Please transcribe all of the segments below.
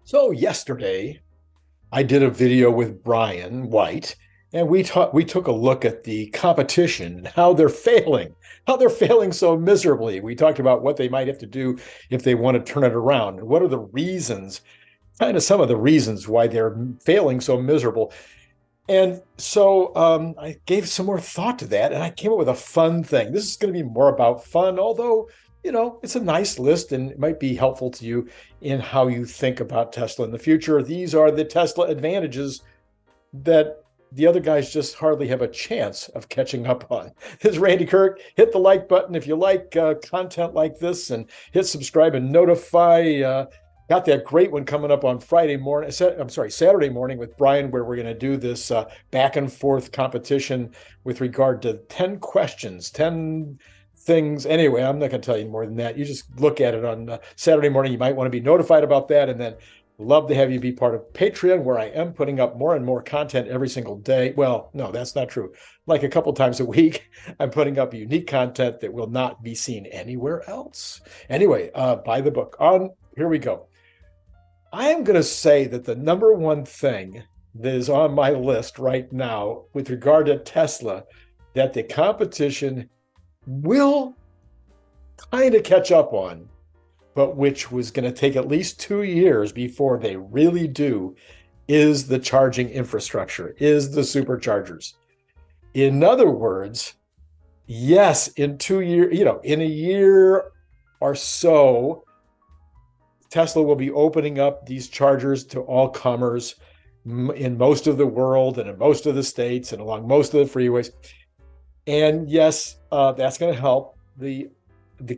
So yesterday, I did a video with Brian White, and we took a look at the competition and how they're failing so miserably. We talked about what they might have to do if they want to turn it around, and what are the reasons, kind of some of the reasons why they're failing so miserable. And so I gave some more thought to that, and I came up with a fun thing. This is going to be more about fun, although, it's a nice list and it might be helpful to you in how you think about Tesla in the future. These are the Tesla advantages that the other guys just hardly have a chance of catching up on. This is Randy Kirk. Hit the like button if you like content like this, and hit subscribe and notify. Got that great one coming up on Saturday morning with Brian, where we're going to do this back and forth competition with regard to 10 questions, 10 things. Anyway, I'm not going to tell you more than that. You just look at it on Saturday morning. You might want to be notified about that. And then love to have you be part of Patreon, where I am putting up more and more content every single day. Well, no, that's not true. Like a couple times a week, I'm putting up unique content that will not be seen anywhere else. Anyway, buy the book. Here we go. I am going to say that the number one thing that is on my list right now with regard to Tesla, that the competition will kind of catch up on, but which was going to take at least 2 years before they really do, is the charging infrastructure, is the superchargers. In other words, yes, in 2 years, in a year or so, Tesla will be opening up these chargers to all comers in most of the world and in most of the states and along most of the freeways. And yes, that's going to help the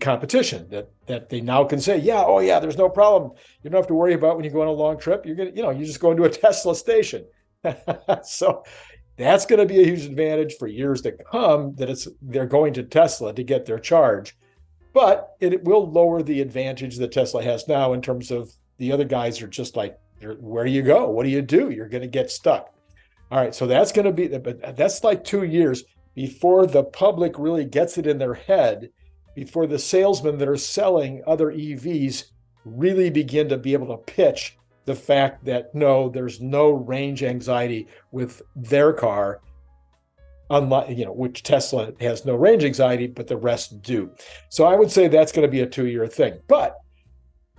competition, that they now can say, yeah, there's no problem. You don't have to worry about when you go on a long trip. You're going to, you just go into a Tesla station. So that's going to be a huge advantage for years to come, that they're going to Tesla to get their charge. But it will lower the advantage that Tesla has now, in terms of the other guys are just like, where do you go? What do you do? You're going to get stuck. All right, so that's going to be, but that's like 2 years before the public really gets it in their head, before the salesmen that are selling other EVs really begin to be able to pitch the fact that no, there's no range anxiety with their car. Unlike, which Tesla has no range anxiety, but the rest do. So I would say that's going to be a 2-year thing. But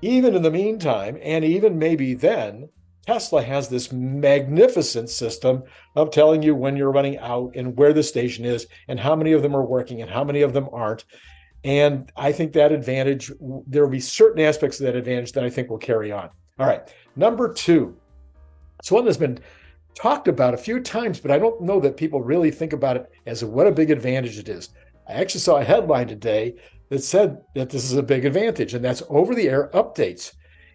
even in the meantime, and even maybe then, Tesla has this magnificent system of telling you when you're running out and where the station is and how many of them are working and how many of them aren't. And I think that advantage, there will be certain aspects of that advantage that I think will carry on. All right, number two. It's one that's been talked about a few times, but I don't know that people really think about it as what a big advantage it is. I actually saw a headline today that said that this is a big advantage, and that's over-the-air updates.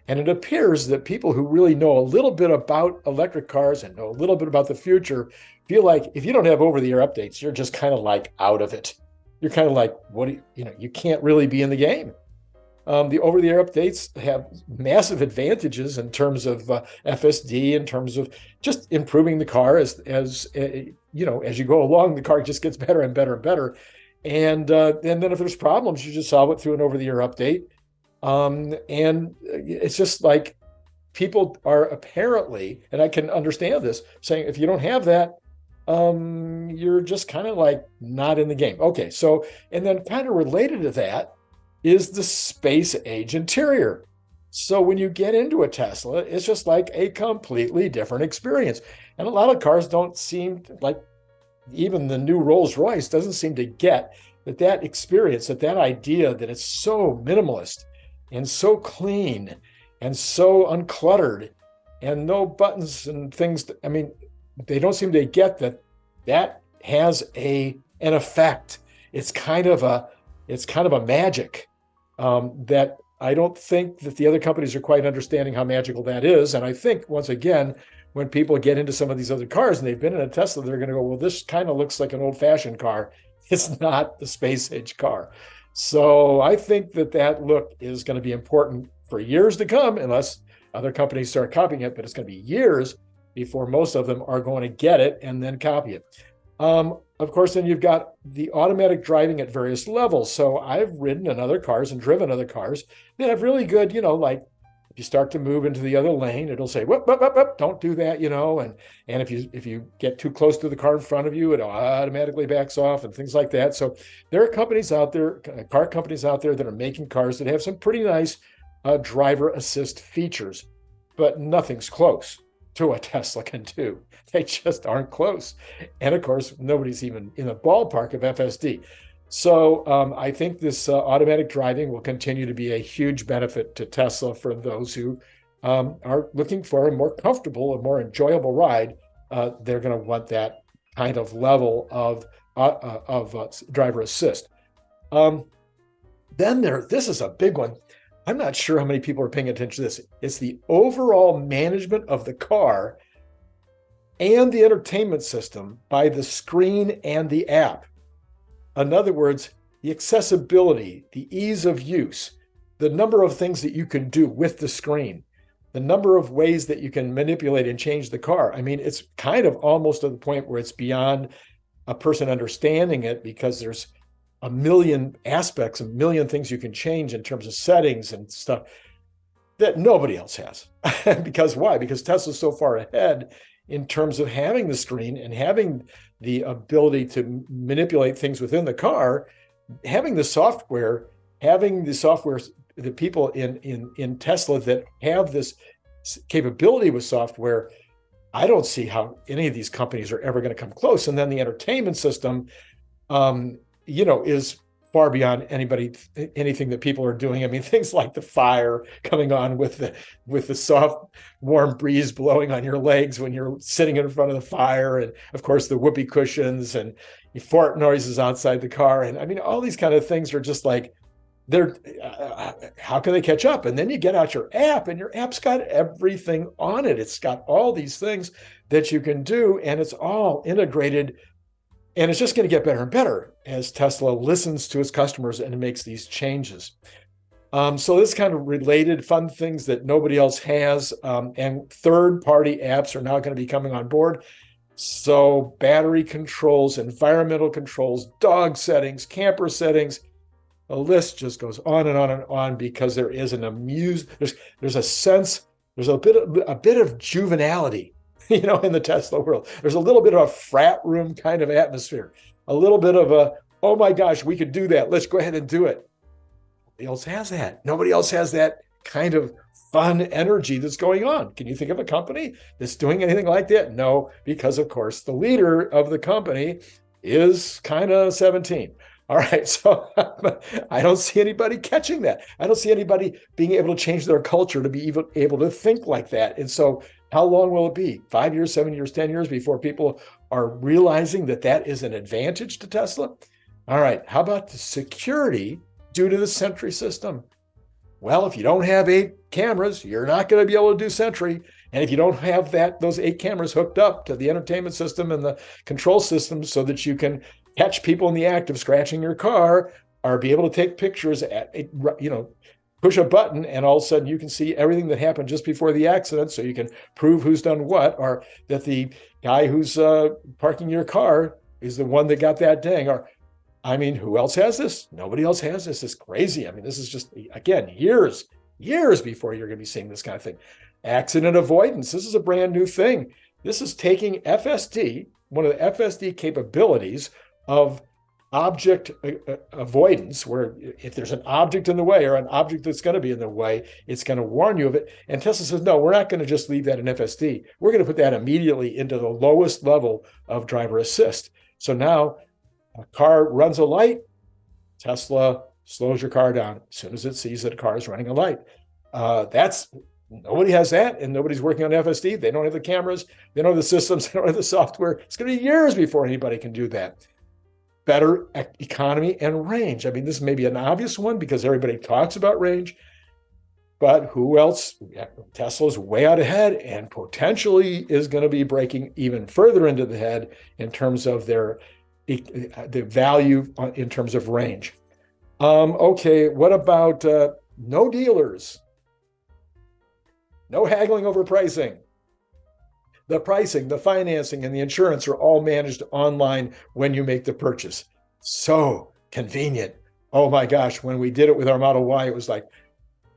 And it appears that people who really know a little bit about electric cars and know a little bit about the future feel like if you don't have over-the-air updates, you're just kind of like out of it. You're kind of like, you can't really be in the game. The over-the-air updates have massive advantages in terms of FSD, in terms of just improving the car as you go along. The car just gets better and better and better, and then if there's problems, you just solve it through an over-the-air update. And it's just like people are apparently, and I can understand this, saying if you don't have that, you're just kind of like not in the game. Okay, so and then kind of related to that is the space age interior. So when you get into a Tesla, it's just like a completely different experience. And a lot of cars don't seem like, even the new Rolls-Royce doesn't seem to get that experience, that idea that it's so minimalist and so clean and so uncluttered and no buttons and things. They don't seem to get that has an effect. It's kind of a magic that I don't think that the other companies are quite understanding how magical that is. And I think, once again, when people get into some of these other cars and they've been in a Tesla, they're going to go, well, this kind of looks like an old-fashioned car. It's not the space age car. So I think that look is going to be important for years to come, unless other companies start copying it, but it's going to be years before most of them are going to get it and then copy it. Of course, then you've got the automatic driving at various levels. So I've ridden in other cars and driven other cars that have really good, like If you start to move into the other lane, it'll say, whoop, whoop, whoop, whoop, don't do that, and if you get too close to the car in front of you, it automatically backs off and things like that. So there are companies out there, car companies out there that are making cars that have some pretty nice driver assist features, but nothing's close to what Tesla can do. They just aren't close. And of course, nobody's even in the ballpark of FSD. So I think this automatic driving will continue to be a huge benefit to Tesla for those who are looking for a more comfortable, a more enjoyable ride. They're going to want that kind of level of driver assist. This is a big one. I'm not sure how many people are paying attention to this. It's the overall management of the car and the entertainment system by the screen and the app. In other words, the accessibility, the ease of use, the number of things that you can do with the screen, the number of ways that you can manipulate and change the car. I mean, it's kind of almost to the point where it's beyond a person understanding it, because there's a million aspects, a million things you can change in terms of settings and stuff that nobody else has. Because why? Because Tesla's so far ahead in terms of having the screen and having the ability to manipulate things within the car, having the software, the people in Tesla that have this capability with software. I don't see how any of these companies are ever going to come close. And then the entertainment system, is far beyond anything that people are doing. I mean, things like the fire coming on with the soft, warm breeze blowing on your legs when you're sitting in front of the fire, and of course the whoopee cushions and fart noises outside the car, and I mean, all these kind of things are just like, how can they catch up? And then you get out your app, and your app's got everything on it. It's got all these things that you can do, and it's all integrated. And it's just going to get better and better as Tesla listens to its customers and makes these changes. So this kind of related fun things that nobody else has, and third-party apps are now going to be coming on board. So battery controls, environmental controls, dog settings, camper settings, the list just goes on and on and on, because there is there's a sense, there's a bit of juvenility, in the Tesla world. There's a little bit of a frat room kind of atmosphere, a little bit of a, oh my gosh, we could do that. Let's go ahead and do it. Nobody else has that. Nobody else has that kind of fun energy that's going on. Can you think of a company that's doing anything like that? No, because of course the leader of the company is kind of 17. All right, so I don't see anybody catching that. I don't see anybody being able to change their culture to be even able to think like that. And so how long will it be? 5 years, 7 years, 10 years before people are realizing that that is an advantage to Tesla? All right, how about the security due to the Sentry system? Well, if you don't have 8 cameras, you're not going to be able to do Sentry. And if you don't have those 8 cameras hooked up to the entertainment system and the control system so that you can catch people in the act of scratching your car, or be able to take pictures push a button and all of a sudden you can see everything that happened just before the accident, so you can prove who's done what, or that the guy who's parking your car is the one that got that ding. Or, I mean, who else has this? Nobody else has this. It's crazy. I mean, this is just, again, years before you're going to be seeing this kind of thing. Accident avoidance. This is a brand new thing. This is taking FSD, one of the FSD capabilities of object avoidance, where if there's an object in the way or an object that's going to be in the way, it's going to warn you of it. And Tesla says, no, we're not going to just leave that in FSD. We're going to put that immediately into the lowest level of driver assist. So now a car runs a light, Tesla slows your car down as soon as it sees that a car is running a light. Nobody has that, and nobody's working on FSD. They don't have the cameras, they don't have the systems, they don't have the software. It's going to be years before anybody can do that. Better economy and range. I mean, this may be an obvious one because everybody talks about range, but who else? Tesla's way out ahead and potentially is going to be breaking even further into the head in terms of the value in terms of range. Okay, what about no dealers? No haggling over pricing. The pricing, the financing, and the insurance are all managed online when you make the purchase. So convenient. Oh my gosh, when we did it with our Model Y, it was like,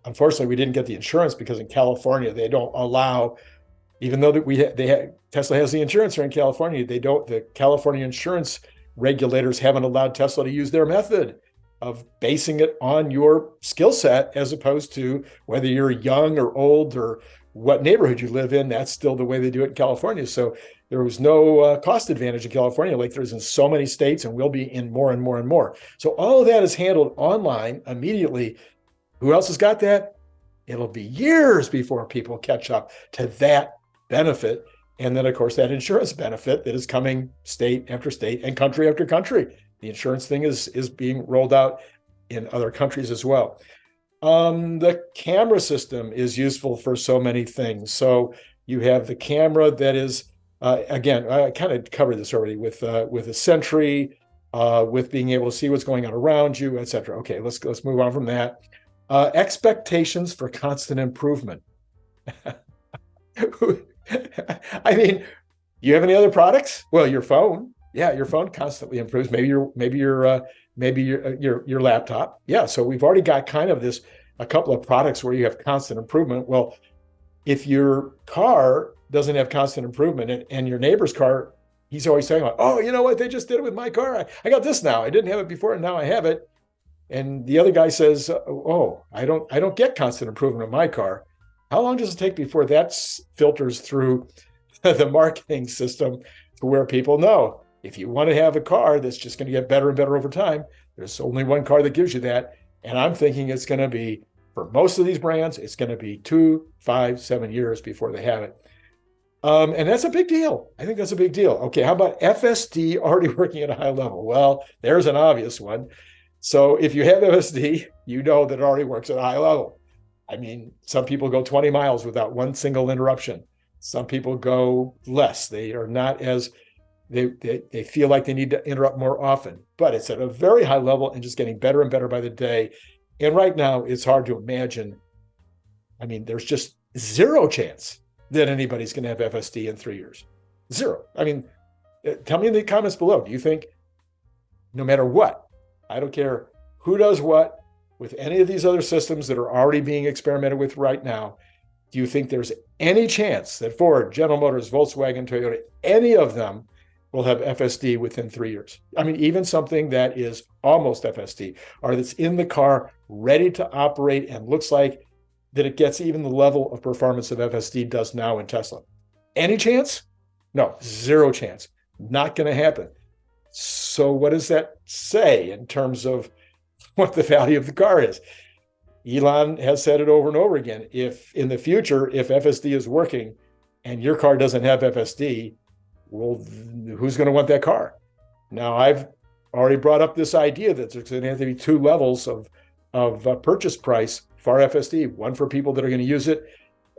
unfortunately, we didn't get the insurance because in California, they don't allow, even though that Tesla has the insurance here in California, the California insurance regulators haven't allowed Tesla to use their method of basing it on your skill set as opposed to whether you're young or old or what neighborhood you live in. That's still the way they do it in California. So there was no cost advantage in California like there's in so many states and will be in more and more and more. So all of that is handled online immediately. Who else has got that? It'll be years before people catch up to that benefit. And then, of course, that insurance benefit that is coming state after state and country after country. The insurance thing is being rolled out in other countries as well. The camera system is useful for so many things. So you have the camera that is, again, I kind of covered this already with a Sentry, with being able to see what's going on around you, et cetera. Okay, let's move on from that. Expectations for constant improvement. I mean, you have any other products? Well, your phone. Yeah, your phone constantly improves. Maybe your laptop. Yeah, so we've already got kind of a couple of products where you have constant improvement. Well, if your car doesn't have constant improvement and your neighbor's car, he's always saying, like, oh, you know what? They just did it with my car. I got this now. I didn't have it before, and now I have it. And the other guy says, oh, I don't get constant improvement in my car. How long does it take before that filters through the marketing system to where people know if you want to have a car that's just going to get better and better over time, there's only one car that gives you that. And I'm thinking it's going to be, for most of these brands, it's going to be 2, 5, 7 years before they have it. And that's a big deal. I think that's a big deal. Okay, how about FSD already working at a high level? Well, there's an obvious one. So if you have FSD, you know that it already works at a high level. I mean, some people go 20 miles without one single interruption. Some people go less. They are not as, they feel like they need to interrupt more often, but it's at a very high level and just getting better and better by the day. And right now it's hard to imagine. I mean, there's just zero chance that anybody's going to have FSD in 3 years. Zero. I mean, tell me in the comments below, do you think no matter what, I don't care who does what, with any of these other systems that are already being experimented with right now, do you think there's any chance that Ford, General Motors, Volkswagen, Toyota, any of them will have FSD within 3 years? I mean, even something that is almost FSD or that's in the car ready to operate and looks like that it gets even the level of performance of FSD does now in Tesla. Any chance? No, zero chance. Not going to happen. So what does that say in terms of what the value of the car is? Elon has said it over and over again. If in the future, if FSD is working and your car doesn't have FSD, well, who's going to want that car? Now, I've already brought up this idea that there's going to have to be two levels of purchase price for FSD, one for people that are going to use it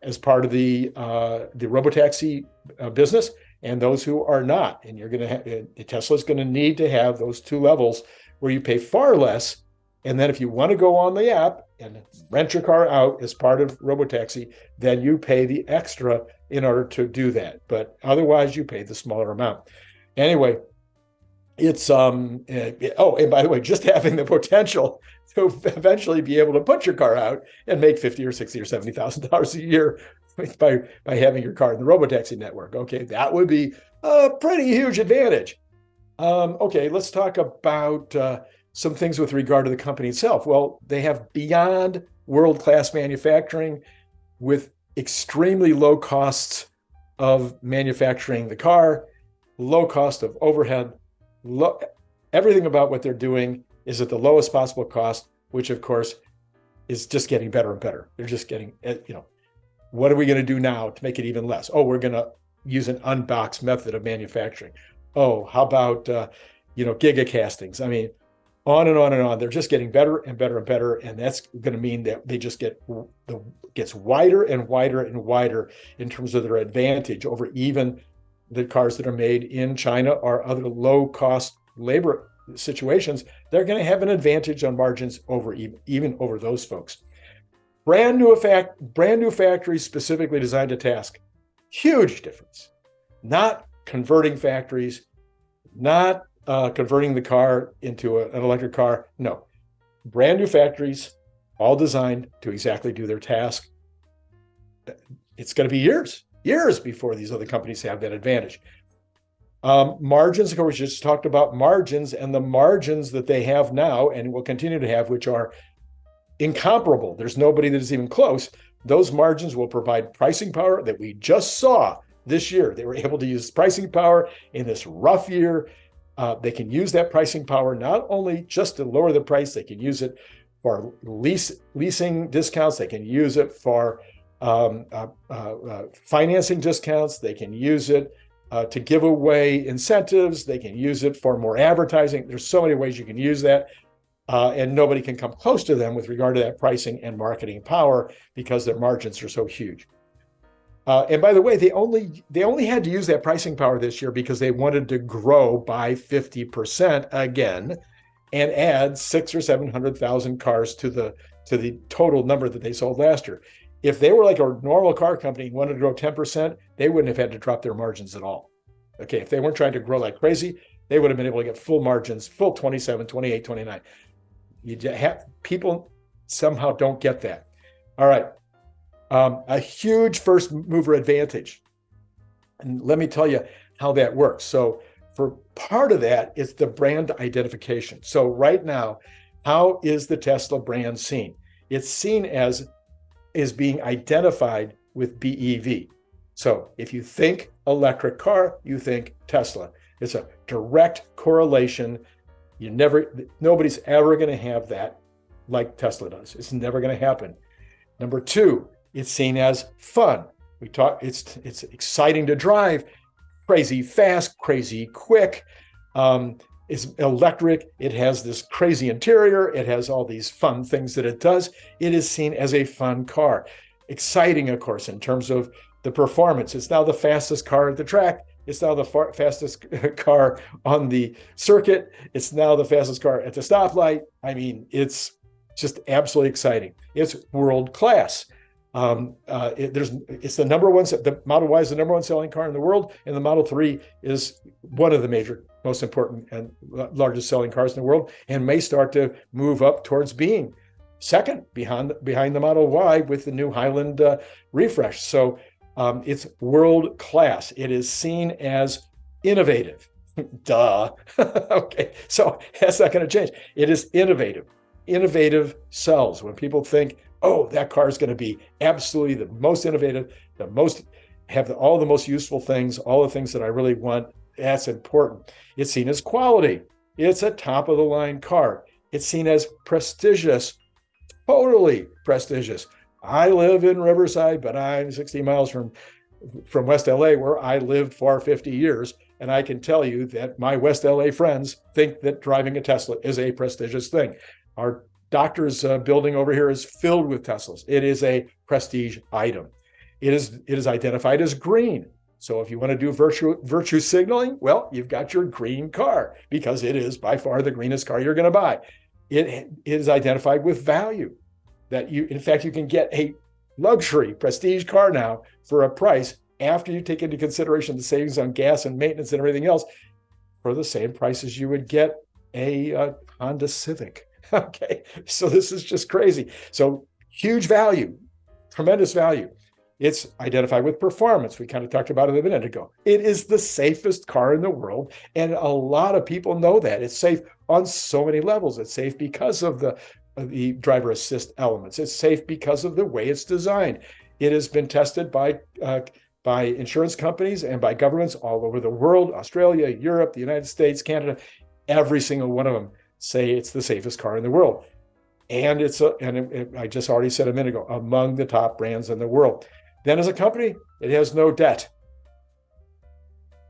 as part of the Robotaxi business, and those who are not. And you're going to have, Tesla's going to need to have those two levels where you pay far less. And then if you want to go on the app and rent your car out as part of Robotaxi, then you pay the extra in order to do that. But otherwise, you pay the smaller amount. Anyway, it's, and by the way, just having the potential to eventually be able to put your car out and make $50 or $60 or $70,000 a year by having your car in the Robotaxi network. Okay, that would be a pretty huge advantage. Okay, let's talk about some things with regard to the company itself. Well, they have beyond world-class manufacturing with extremely low costs of manufacturing the car, low cost of overhead. Everything about what they're doing is at the lowest possible cost, which of course is just getting better and better. They're just getting, what are we going to do now to make it even less? Oh, we're going to use an unboxed method of manufacturing. Oh, how about, gigacastings? I mean, on and on and on. They're just getting better and better and better. And that's going to mean that they just gets wider and wider and wider in terms of their advantage over even the cars that are made in China or other low cost labor situations. They're going to have an advantage on margins over even over those folks. Brand new factories specifically designed to task. Huge difference. Not converting factories, not converting the car into an electric car. No, brand new factories, all designed to exactly do their task. It's going to be years before these other companies have that advantage. Margins, of course, we just talked about margins, and the margins that they have now and will continue to have, which are incomparable. There's nobody that is even close. Those margins will provide pricing power that we just saw this year. They were able to use pricing power in this rough year. They can use that pricing power not only just to lower the price, they can use it for leasing discounts. They can use it for financing discounts. They can use it to give away incentives. They can use it for more advertising. There's so many ways you can use that. And nobody can come close to them with regard to that pricing and marketing power because their margins are so huge. And by the way, they only had to use that pricing power this year because they wanted to grow by 50% again and add 600,000 or 700,000 cars to the total number that they sold last year. If they were like a normal car company and wanted to grow 10%, they wouldn't have had to drop their margins at all. Okay, if they weren't trying to grow like crazy, they would have been able to get full margins, full 27, 28, 29. People somehow don't get that. All right. A huge first mover advantage. And let me tell you how that works. So for part of that, it's the brand identification. So right now, how is the Tesla brand seen? It's seen as being identified with BEV. So if you think electric car, you think Tesla. It's a direct correlation. Nobody's ever going to have that like Tesla does. It's never going to happen. Number two, it's seen as fun. It's exciting to drive, crazy fast, crazy quick. It's electric. It has this crazy interior. It has all these fun things that it does. It is seen as a fun car. Exciting, of course, in terms of the performance. It's now the fastest car at the track. It's now the fastest car on the circuit. It's now the fastest car at the stoplight. I mean, it's just absolutely exciting. It's world class. It's the number one. The Model Y is the number one selling car in the world, and the Model 3 is one of the major, most important, and largest selling cars in the world, and may start to move up towards being second behind the Model Y with the new Highland refresh. So it's world class. It is seen as innovative. Duh. Okay, so that's not going to change. It is innovative. Innovative sells. When people think, oh, that car is going to be absolutely the most innovative, all the most useful things, all the things that I really want, that's important. It's seen as quality. It's a top of the line car. It's seen as prestigious, totally prestigious. I live in Riverside, but I'm 60 miles from West LA, where I lived for 50 years. And I can tell you that my West LA friends think that driving a Tesla is a prestigious thing. Our doctor's building over here is filled with Teslas. It is a prestige item. It is identified as green. So if you want to do virtue signaling, well, you've got your green car because it is by far the greenest car you're going to buy. It is identified with value. In fact, you can get a luxury prestige car now for a price after you take into consideration the savings on gas and maintenance and everything else for the same price as you would get a Honda Civic. Okay, so this is just crazy. So huge value, tremendous value. It's identified with performance. We kind of talked about it a minute ago. It is the safest car in the world, and a lot of people know that. It's safe on so many levels. It's safe because of the driver assist elements. It's safe because of the way it's designed. It has been tested by insurance companies and by governments all over the world, Australia, Europe, the United States, Canada. Every single one of them say it's the safest car in the world. And I just already said a minute ago, among the top brands in the world. Then as a company, it has no debt.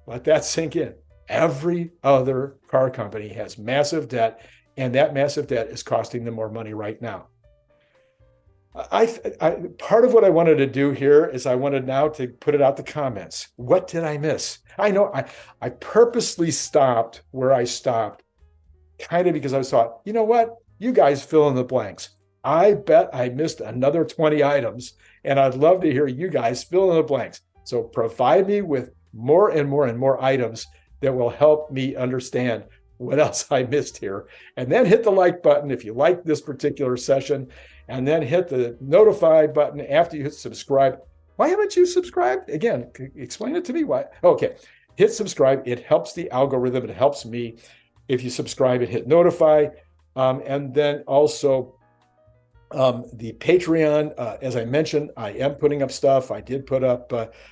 Let that sink in. Every other car company has massive debt, and that massive debt is costing them more money right now. Part of what I wanted to do here is I wanted now to put it out the comments. What did I miss? I know I purposely stopped where I stopped, kind of because I thought, you know what? You guys fill in the blanks. I bet I missed another 20 items, and I'd love to hear you guys fill in the blanks. So provide me with more and more and more items that will help me understand what else I missed here. And then hit the like button if you like this particular session, and then hit the notify button after you hit subscribe. Why haven't you subscribed? Again, explain it to me. Why? Okay, hit subscribe. It helps the algorithm. It helps me. If you subscribe and hit notify, and then also the Patreon, as I mentioned, I am putting up stuff. I did put up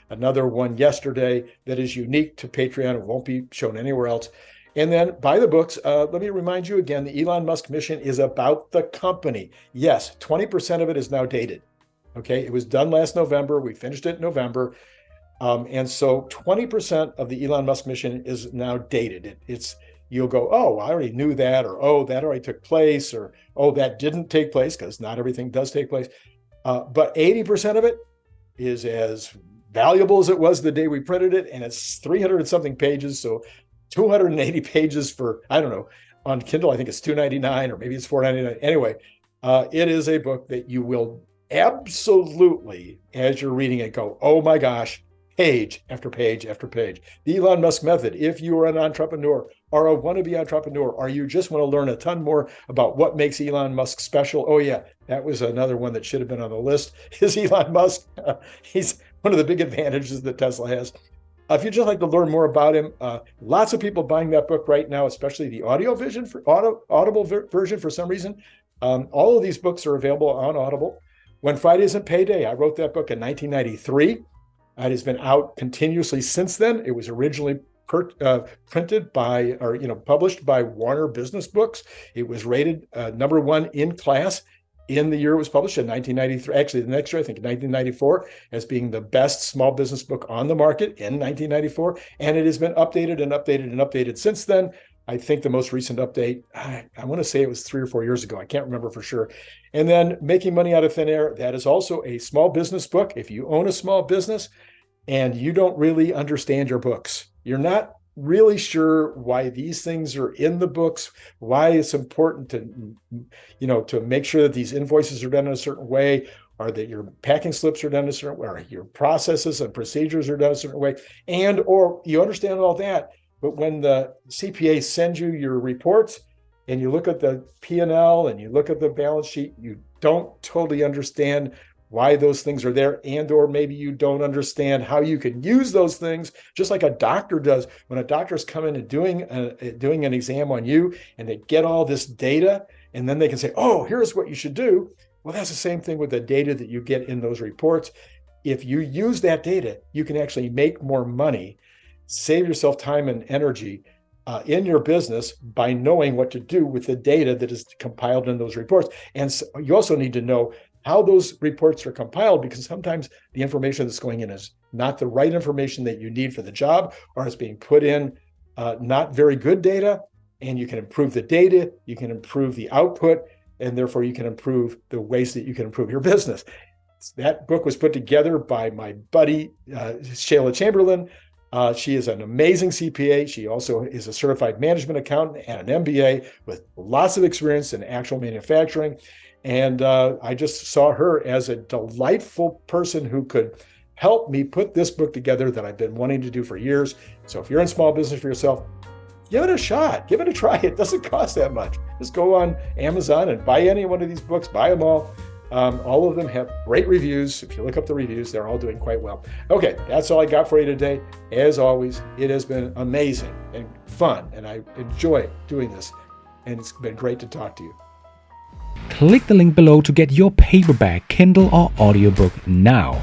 another one yesterday that is unique to Patreon. It won't be shown anywhere else. And then buy the books. Let me remind you again, the Elon Musk mission is about the company. Yes, 20% of it is now dated. Okay, it was done last November. We finished it in November. And so 20% of the Elon Musk mission is now dated. You'll go, oh, I already knew that, or oh, that already took place, or oh, that didn't take place, because not everything does take place. But 80% of it is as valuable as it was the day we printed it, and it's 300 and something pages. So 280 pages for, I don't know, on Kindle, I think it's $2.99 or maybe it's $4.99. Anyway, it is a book that you will absolutely, as you're reading it, go, oh my gosh, page after page after page. The Elon Musk method. If you are an entrepreneur or a wannabe entrepreneur, or you just want to learn a ton more about what makes Elon Musk special. Oh yeah, that was another one that should have been on the list, is Elon Musk. He's one of the big advantages that Tesla has. If you'd just like to learn more about him, lots of people buying that book right now, especially the audible version for some reason. All of these books are available on Audible. When Friday Isn't Payday, I wrote that book in 1993. It has been out continuously since then. It was originally printed by, or published by Warner Business Books. It was rated number one in class in the year it was published in 1993. Actually, the next year, I think 1994, as being the best small business book on the market in 1994. And it has been updated and updated and updated since then. I think the most recent update, I want to say it was 3 or 4 years ago. I can't remember for sure. And then Making Money Out of Thin Air, that is also a small business book. If you own a small business and you don't really understand your books, you're not really sure why these things are in the books, why it's important to make sure that these invoices are done in a certain way, or that your packing slips are done in a certain way, or your processes and procedures are done a certain way, or you understand all that. But when the CPA sends you your reports and you look at the P&L and you look at the balance sheet, you don't totally understand why those things are there, or maybe you don't understand how you can use those things, just like a doctor does. When a doctor's coming and doing an exam on you, and they get all this data, and then they can say, oh, here's what you should do. Well, that's the same thing with the data that you get in those reports. If you use that data, you can actually make more money, save yourself time and energy in your business by knowing what to do with the data that is compiled in those reports. And so you also need to know how those reports are compiled, because sometimes the information that's going in is not the right information that you need for the job, or it's being put in not very good data. And you can improve the data, you can improve the output, and therefore you can improve the ways that you can improve your business. That book was put together by my buddy, Shayla Chamberlain. She is an amazing CPA. She also is a certified management accountant and an MBA with lots of experience in actual manufacturing. And I just saw her as a delightful person who could help me put this book together that I've been wanting to do for years. So if you're in small business for yourself, give it a shot, give it a try. It doesn't cost that much. Just go on Amazon and buy any one of these books, buy them all. All of them have great reviews. If you look up the reviews, they're all doing quite well. Okay, that's all I got for you today. As always, it has been amazing and fun, and I enjoy doing this. And it's been great to talk to you. Click the link below to get your paperback, Kindle, or audiobook now.